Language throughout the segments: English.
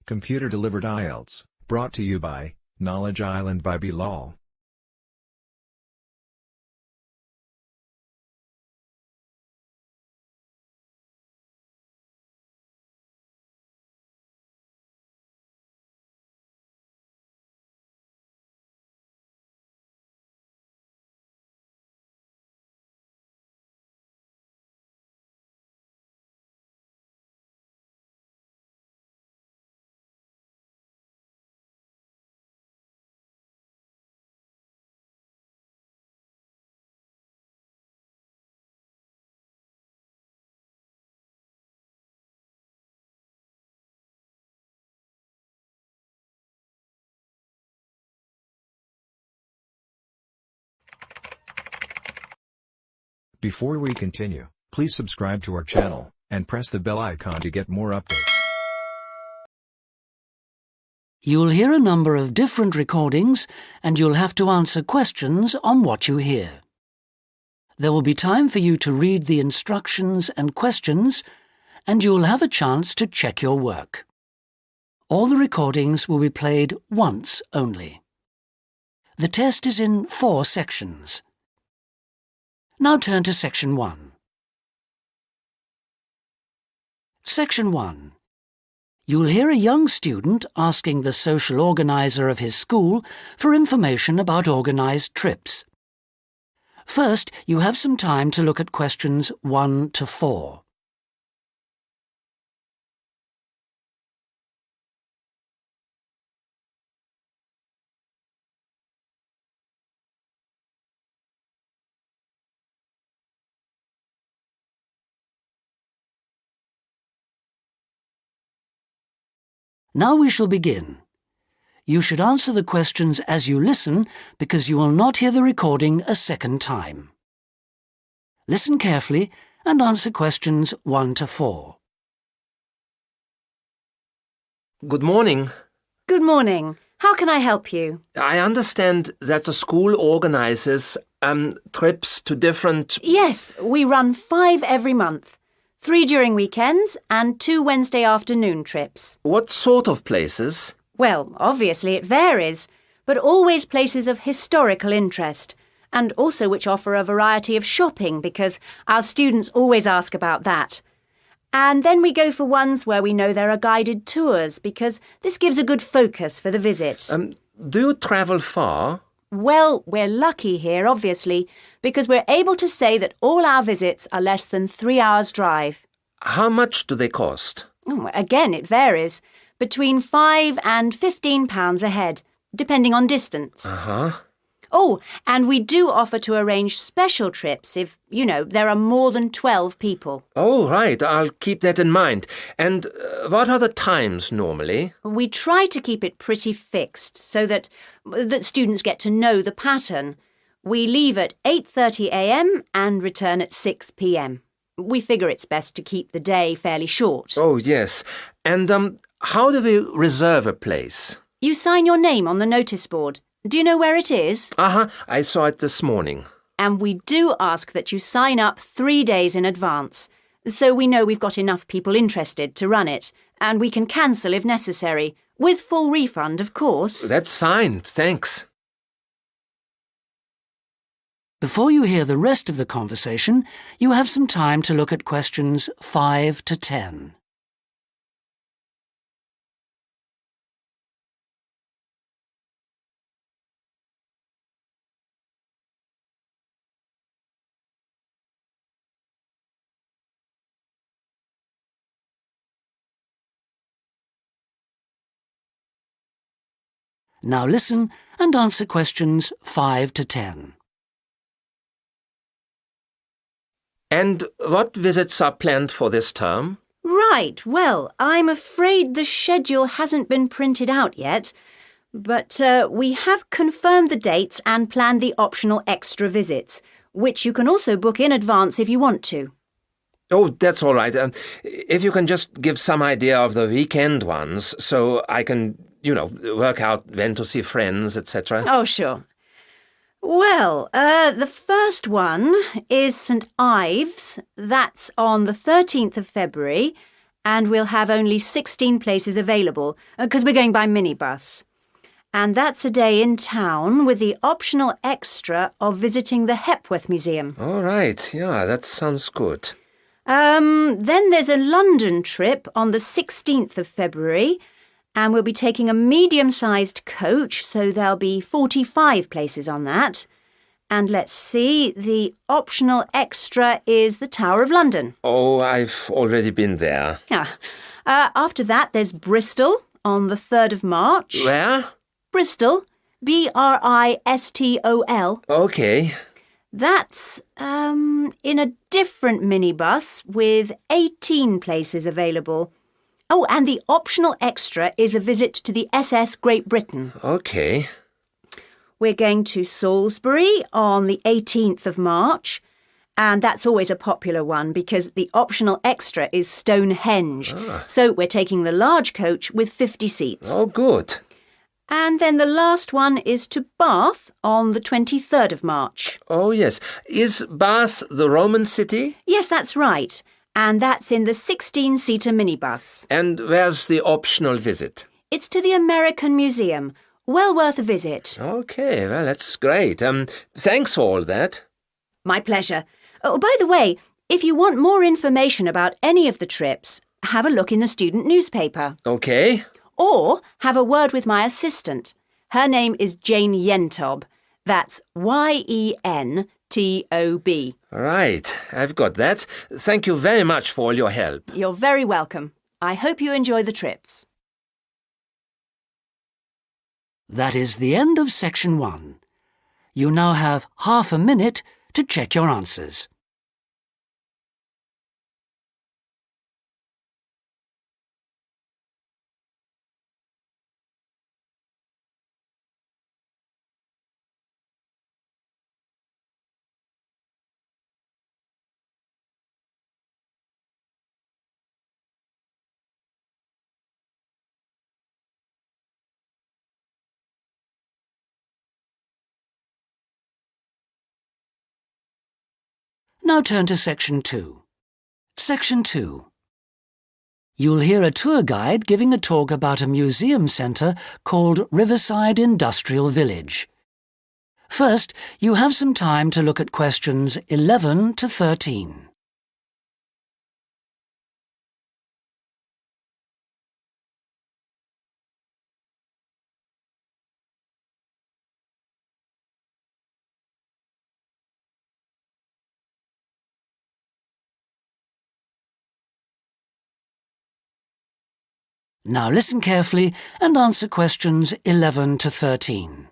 Computer Delivered IELTS, brought to you by Knowledge Island by Bilal. Before we continue, please subscribe to our channel, and press the bell icon to get more updates. You'll hear a number of different recordings, and you'll have to answer questions on what you hear. There will be time for you to read the instructions and questions, and you'll have a chance to check your work. All the recordings will be played once only. The test is in 4 sections. Now turn to Section 1. Section 1. You'll hear a young student asking the social organizer of his school for information about organised trips. First, you have some time to look at questions 1 to 4. Now we shall begin. You should answer the questions as you listen because you will not hear the recording a second time. Listen carefully and answer questions 1 to 4. Good morning. Good morning. How can I help you? I understand that the school organizes trips to different... Yes, we run 5 every month. 3 during weekends and 2 Wednesday afternoon trips. What sort of places? Well, obviously it varies, but always places of historical interest, and also which offer a variety of shopping because our students always ask about that. And then we go for ones where we know there are guided tours because this gives a good focus for the visit. Do you travel far? Well, we're lucky here, obviously, because we're able to say that all our visits are less than 3 hours' drive. How much do they cost? Again, it varies. Between £5 and £15 a head, depending on distance. Oh, and we do offer to arrange special trips if, there are more than 12 people. Oh, right. I'll keep that in mind. And what are the times normally? We try to keep it pretty fixed so that students get to know the pattern. We leave at 8:30 a.m. and return at 6 p.m. We figure it's best to keep the day fairly short. Oh, yes. And how do we reserve a place? You sign your name on the notice board. Do you know where it is? I saw it this morning. And we do ask that you sign up 3 days in advance, so we know we've got enough people interested to run it, and we can cancel if necessary, with full refund, of course. That's fine, thanks. Before you hear the rest of the conversation, you have some time to look at questions 5 to 10. Now listen and answer questions 5 to 10. And what visits are planned for this term? Right, well, I'm afraid the schedule hasn't been printed out yet, but we have confirmed the dates and planned the optional extra visits, which you can also book in advance if you want to. Oh, that's all right. If you can just give some idea of the weekend ones, so I can, work out when to see friends, etc. Oh, sure. Well, the first one is St. Ives. That's on the 13th of February. and we'll have only 16 places available because we're going by minibus. And that's a day in town with the optional extra of visiting the Hepworth Museum. All right, yeah, that sounds good. Then there's a London trip on the 16th of February, and we'll be taking a medium-sized coach, so there'll be 45 places on that. And let's see, the optional extra is the Tower of London. Oh, I've already been there. After that, there's Bristol on the 3rd of March. Where? Bristol, Bristol. Okay. That's in a different minibus with 18 places available. Oh, and the optional extra is a visit to the SS Great Britain. Okay. We're going to Salisbury on the 18th of March, and that's always a popular one because the optional extra is Stonehenge. So we're taking the large coach with 50 seats. Oh, good. And then the last one is to Bath on the 23rd of March. Oh, yes. Is Bath the Roman city? Yes, that's right. And that's in the 16-seater minibus. And where's the optional visit? It's to the American Museum. Well worth a visit. Okay, well, that's great. Thanks for all that. My pleasure. Oh, by the way, if you want more information about any of the trips, have a look in the student newspaper. Okay. Or have a word with my assistant. Her name is Jane Yentob. That's Yentob. Right, I've got that. Thank you very much for all your help. You're very welcome. I hope you enjoy the trips. That is the end of section 1. You now have half a minute to check your answers. Now turn to section 2. Section 2. You'll hear a tour guide giving a talk about a museum centre called Riverside Industrial Village. First, you have some time to look at questions 11 to 13. Now listen carefully and answer questions 11 to 13.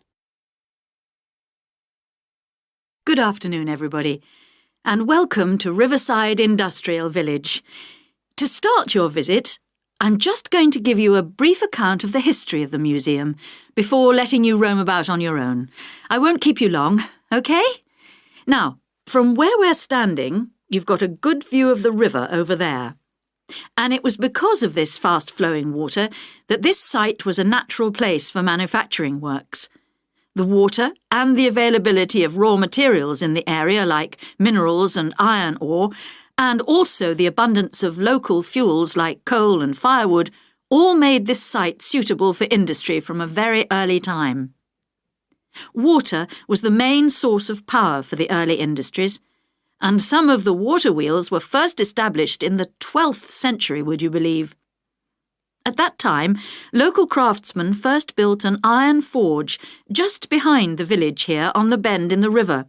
Good afternoon, everybody, and welcome to Riverside Industrial Village. To start your visit, I'm just going to give you a brief account of the history of the museum before letting you roam about on your own. I won't keep you long, OK? Now, from where we're standing, you've got a good view of the river over there. And it was because of this fast-flowing water that this site was a natural place for manufacturing works. The water and the availability of raw materials in the area like minerals and iron ore, and also the abundance of local fuels like coal and firewood, all made this site suitable for industry from a very early time. Water was the main source of power for the early industries, and some of the water wheels were first established in the 12th century, would you believe? At that time, local craftsmen first built an iron forge just behind the village here on the bend in the river.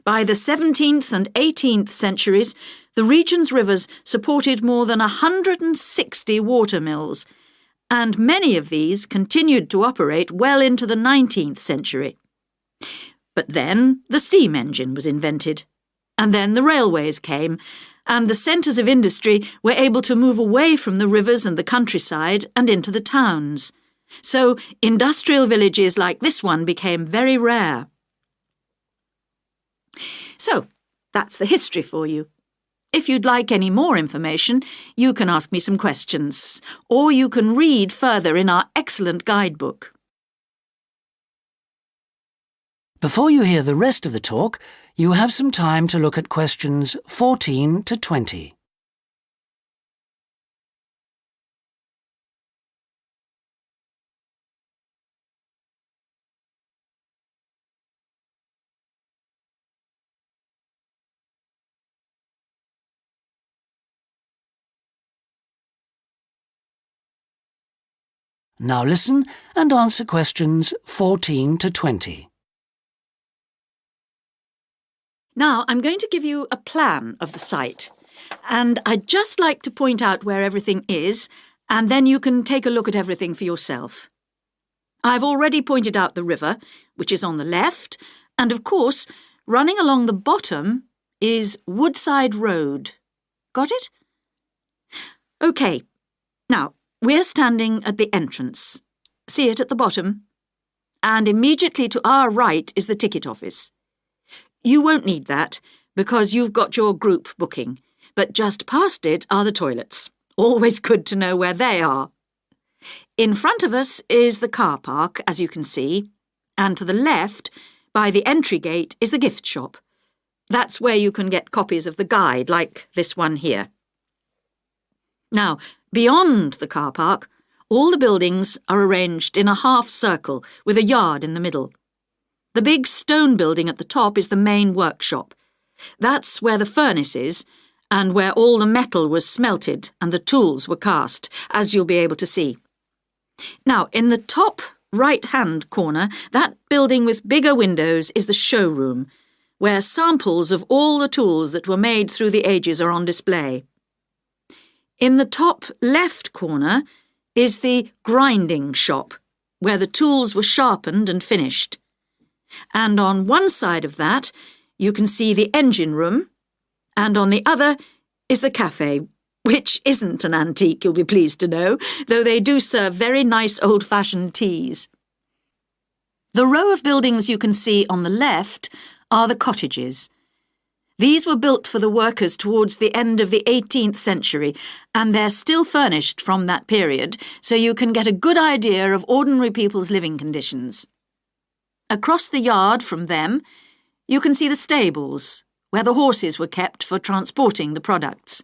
By the 17th and 18th centuries, the region's rivers supported more than 160 water mills, and many of these continued to operate well into the 19th century. But then the steam engine was invented. And then the railways came, and the centres of industry were able to move away from the rivers and the countryside and into the towns. So industrial villages like this one became very rare. So, that's the history for you. If you'd like any more information, you can ask me some questions, or you can read further in our excellent guidebook. Before you hear the rest of the talk, you have some time to look at questions 14 to 20. Now listen and answer questions 14 to 20. Now, I'm going to give you a plan of the site, and I'd just like to point out where everything is, and then you can take a look at everything for yourself. I've already pointed out the river, which is on the left, and of course, running along the bottom is Woodside Road. Got it? OK. Now, we're standing at the entrance. See it at the bottom? And immediately to our right is the ticket office. You won't need that, because you've got your group booking, but just past it are the toilets. Always good to know where they are. In front of us is the car park, as you can see, and to the left, by the entry gate, is the gift shop. That's where you can get copies of the guide, like this one here. Now, beyond the car park, all the buildings are arranged in a half circle with a yard in the middle. The big stone building at the top is the main workshop. That's where the furnace is, and where all the metal was smelted and the tools were cast, as you'll be able to see. Now, in the top right-hand corner, that building with bigger windows is the showroom, where samples of all the tools that were made through the ages are on display. In the top left corner is the grinding shop, where the tools were sharpened and finished. And on one side of that, you can see the engine room, and on the other is the cafe, which isn't an antique, you'll be pleased to know, though they do serve very nice old-fashioned teas. The row of buildings you can see on the left are the cottages. These were built for the workers towards the end of the 18th century, and they're still furnished from that period, so you can get a good idea of ordinary people's living conditions. Across the yard from them, you can see the stables, where the horses were kept for transporting the products.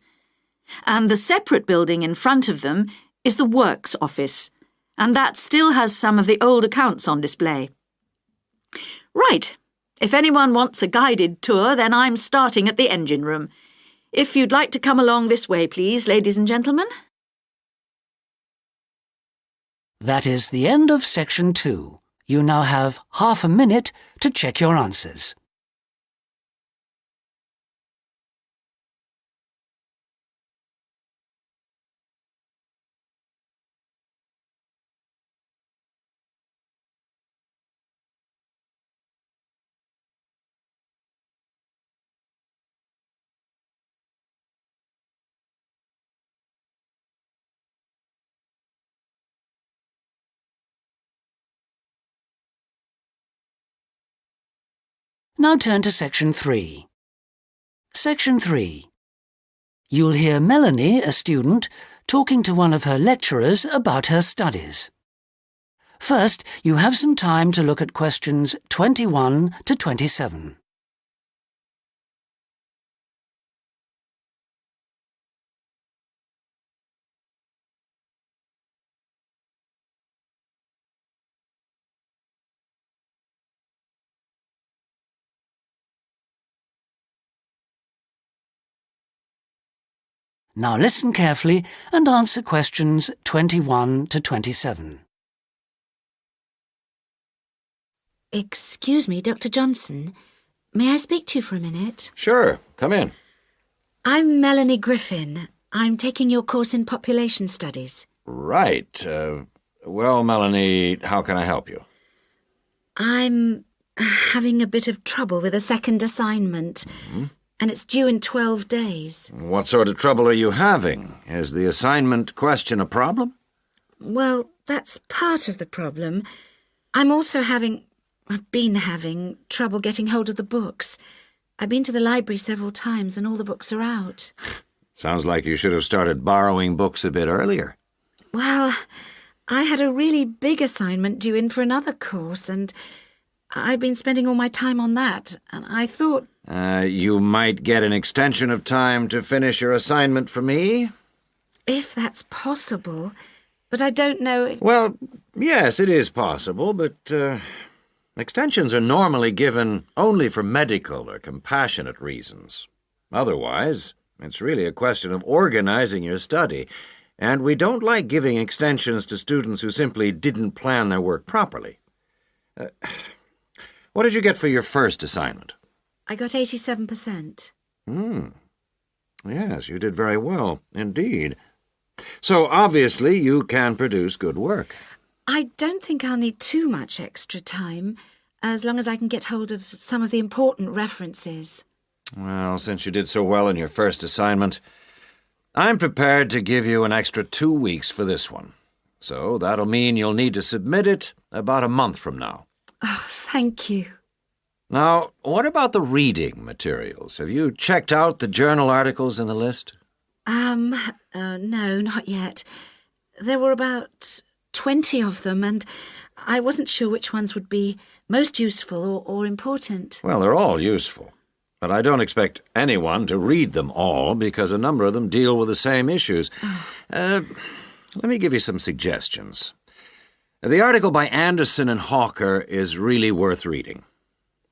And the separate building in front of them is the works office, and that still has some of the old accounts on display. Right. If anyone wants a guided tour, then I'm starting at the engine room. If you'd like to come along this way, please, ladies and gentlemen. That is the end of Section 2. You now have half a minute to check your answers. Now turn to Section 3. Section 3. You'll hear Melanie, a student, talking to one of her lecturers about her studies. First, you have some time to look at questions 21 to 27. Now listen carefully and answer questions 21 to 27. Excuse me, Dr. Johnson. May I speak to you for a minute? Sure, come in. I'm Melanie Griffin. I'm taking your course in population studies. Right. Well, Melanie, how can I help you? I'm having a bit of trouble with a second assignment. Mm-hmm. And it's due in 12 days. What sort of trouble are you having? Is the assignment question a problem? Well, that's part of the problem. I've been having trouble getting hold of the books. I've been to the library several times and all the books are out. Sounds like you should have started borrowing books a bit earlier. Well, I had a really big assignment due in for another course and I've been spending all my time on that, and I thought... You might get an extension of time to finish your assignment for me? If that's possible, but I don't know if... Well, yes, it is possible, but extensions are normally given only for medical or compassionate reasons. Otherwise, it's really a question of organizing your study, and we don't like giving extensions to students who simply didn't plan their work properly. What did you get for your first assignment? I got 87%. Yes, you did very well, indeed. So, obviously, you can produce good work. I don't think I'll need too much extra time, as long as I can get hold of some of the important references. Well, since you did so well in your first assignment, I'm prepared to give you an extra 2 weeks for this one. So that'll mean you'll need to submit it about a month from now. Oh, thank you. Now, what about the reading materials? Have you checked out the journal articles in the list? No, not yet. There were about 20 of them, and I wasn't sure which ones would be most useful or important. Well, they're all useful. But I don't expect anyone to read them all because a number of them deal with the same issues. Let me give you some suggestions. The article by Anderson and Hawker is really worth reading.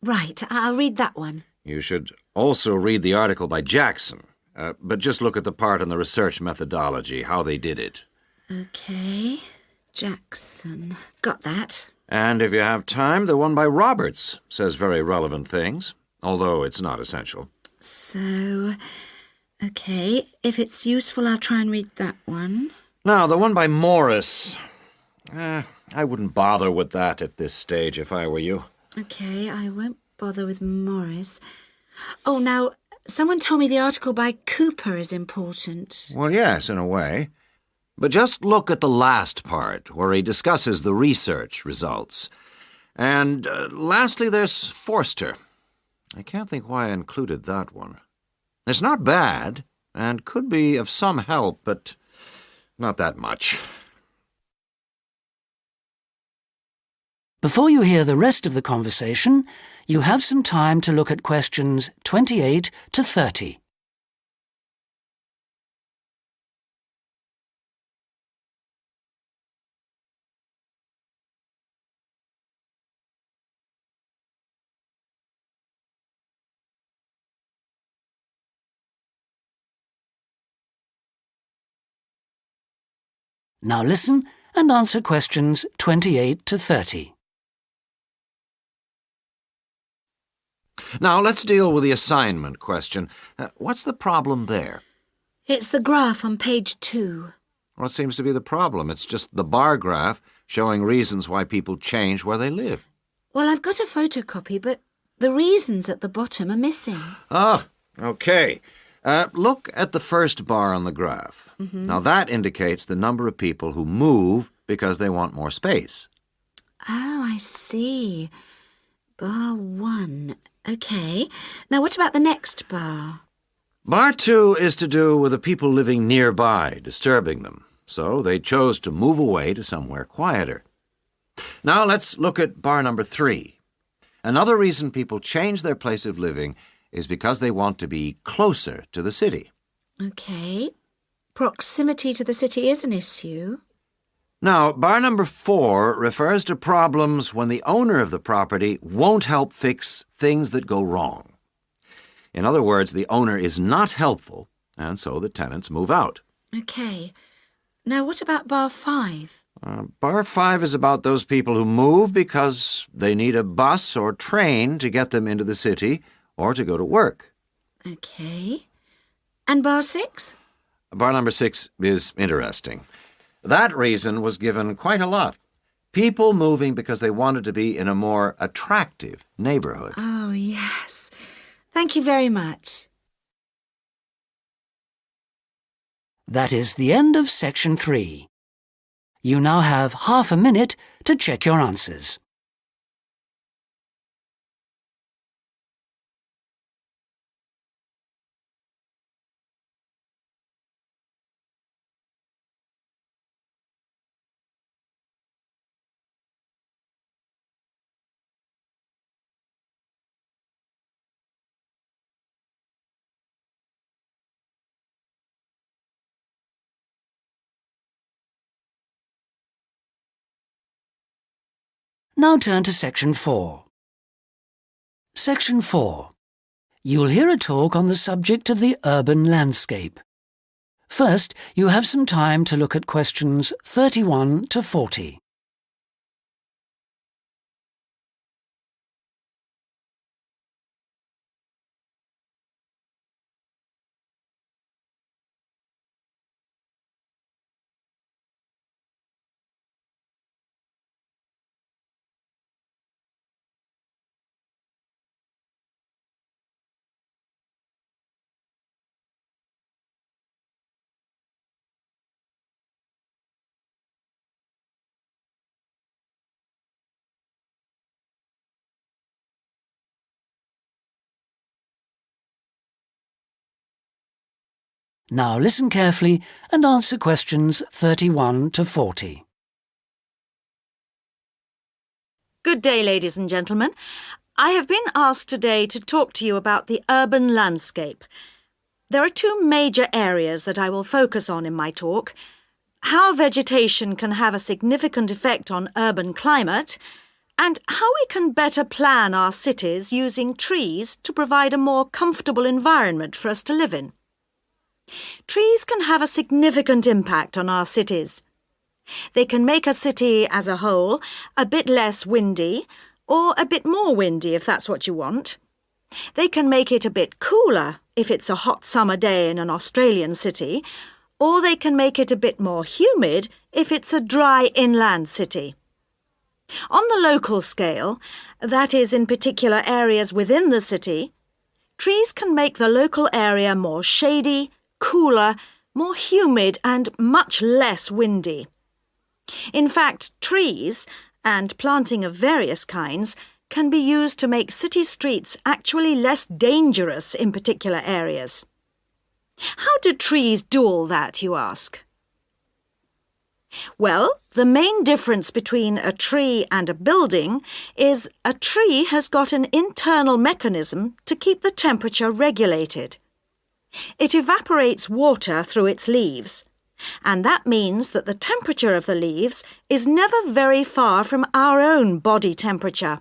Right, I'll read that one. You should also read the article by Jackson, but just look at the part on the research methodology, how they did it. Okay, Jackson. Got that. And if you have time, the one by Roberts says very relevant things, although it's not essential. So, okay, if it's useful, I'll try and read that one. Now, the one by Morris. I wouldn't bother with that at this stage if I were you. Okay, I won't bother with Morris. Oh, now, someone told me the article by Cooper is important. Well, yes, in a way. But just look at the last part, where he discusses the research results. And lastly, there's Forster. I can't think why I included that one. It's not bad, and could be of some help, but not that much. Before you hear the rest of the conversation, you have some time to look at questions 28 to 30. Now listen and answer questions 28 to 30. Now, let's deal with the assignment question. What's the problem there? It's the graph on page 2. What seems to be the problem? It's just the bar graph showing reasons why people change where they live. Well, I've got a photocopy, but the reasons at the bottom are missing. Ah, okay. Look at the first bar on the graph. Now, that indicates the number of people who move because they want more space. Oh, I see. Bar 1. Okay. Now, what about the next bar? Bar 2 is to do with the people living nearby, disturbing them. So they chose to move away to somewhere quieter. Now let's look at bar number 3. Another reason people change their place of living is because they want to be closer to the city. Okay. Proximity to the city is an issue. Now, bar number 4 refers to problems when the owner of the property won't help fix things that go wrong. In other words, the owner is not helpful, and so the tenants move out. Okay. Now, what about bar 5? Bar 5 is about those people who move because they need a bus or train to get them into the city or to go to work. Okay. And bar 6? Bar number 6 is interesting. That reason was given quite a lot. People moving because they wanted to be in a more attractive neighborhood. Oh, yes. Thank you very much. That is the end of section 3. You now have half a minute to check your answers. Now turn to section 4. Section 4. You'll hear a talk on the subject of the urban landscape. First, you have some time to look at questions 31 to 40. Now listen carefully and answer questions 31 to 40. Good day, ladies and gentlemen. I have been asked today to talk to you about the urban landscape. There are two major areas that I will focus on in my talk: how vegetation can have a significant effect on urban climate, and how we can better plan our cities using trees to provide a more comfortable environment for us to live in. Trees can have a significant impact on our cities. They can make a city as a whole a bit less windy, or a bit more windy if that's what you want. They can make it a bit cooler if it's a hot summer day in an Australian city, or they can make it a bit more humid if it's a dry inland city. On the local scale, that is in particular areas within the city, trees can make the local area more shady, cooler, more humid and much less windy. In fact, trees, and planting of various kinds, can be used to make city streets actually less dangerous in particular areas. How do trees do all that, you ask? Well, the main difference between a tree and a building is a tree has got an internal mechanism to keep the temperature regulated. It evaporates water through its leaves, and that means that the temperature of the leaves is never very far from our own body temperature.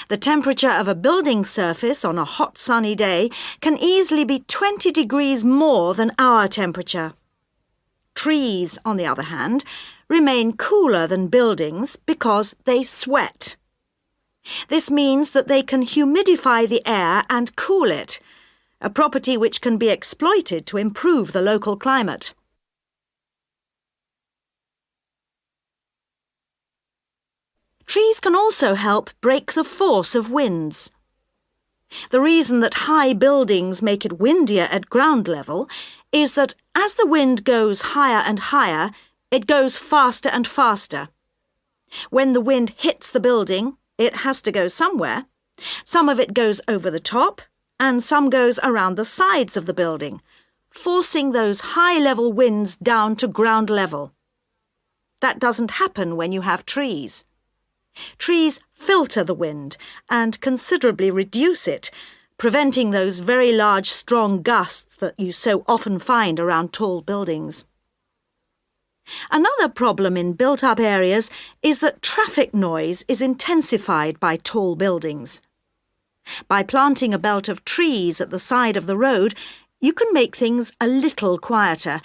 The temperature of a building surface on a hot sunny day can easily be 20 degrees more than our temperature. Trees, on the other hand, remain cooler than buildings because they sweat. This means that they can humidify the air and cool it, a property which can be exploited to improve the local climate. Trees can also help break the force of winds. The reason that high buildings make it windier at ground level is that as the wind goes higher and higher, it goes faster and faster. When the wind hits the building, it has to go somewhere. Some of it goes over the top, and some goes around the sides of the building, forcing those high-level winds down to ground level. That doesn't happen when you have trees. Trees filter the wind and considerably reduce it, preventing those very large, strong gusts that you so often find around tall buildings. Another problem in built-up areas is that traffic noise is intensified by tall buildings. By planting a belt of trees at the side of the road, you can make things a little quieter,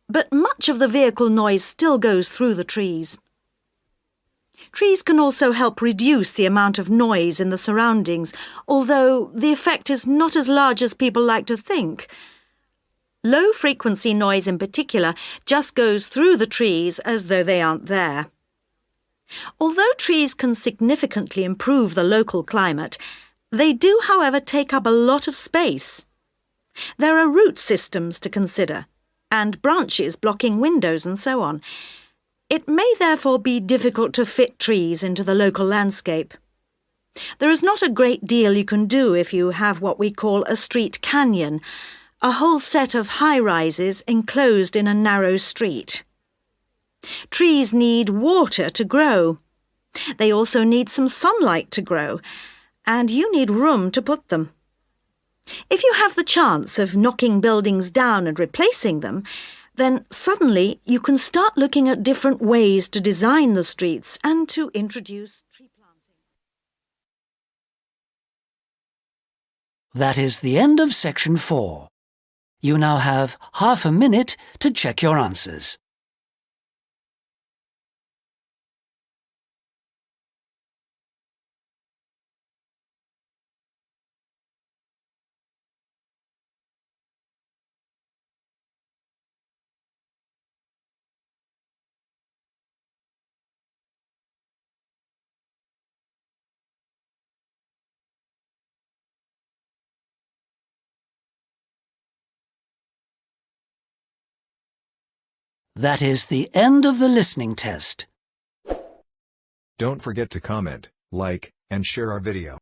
but much of the vehicle noise still goes through the trees. Trees can also help reduce the amount of noise in the surroundings, although the effect is not as large as people like to think. Low-frequency noise in particular just goes through the trees as though they aren't there. Although trees can significantly improve the local climate, they do, however, take up a lot of space. There are root systems to consider, and branches blocking windows and so on. It may therefore be difficult to fit trees into the local landscape. There is not a great deal you can do if you have what we call a street canyon, a whole set of high-rises enclosed in a narrow street. Trees need water to grow. They also need some sunlight to grow, and you need room to put them. If you have the chance of knocking buildings down and replacing them, then suddenly you can start looking at different ways to design the streets and to introduce tree planting. That is the end of section 4. You now have half a minute to check your answers. That is the end of the listening test. Don't forget to comment, like, and share our video.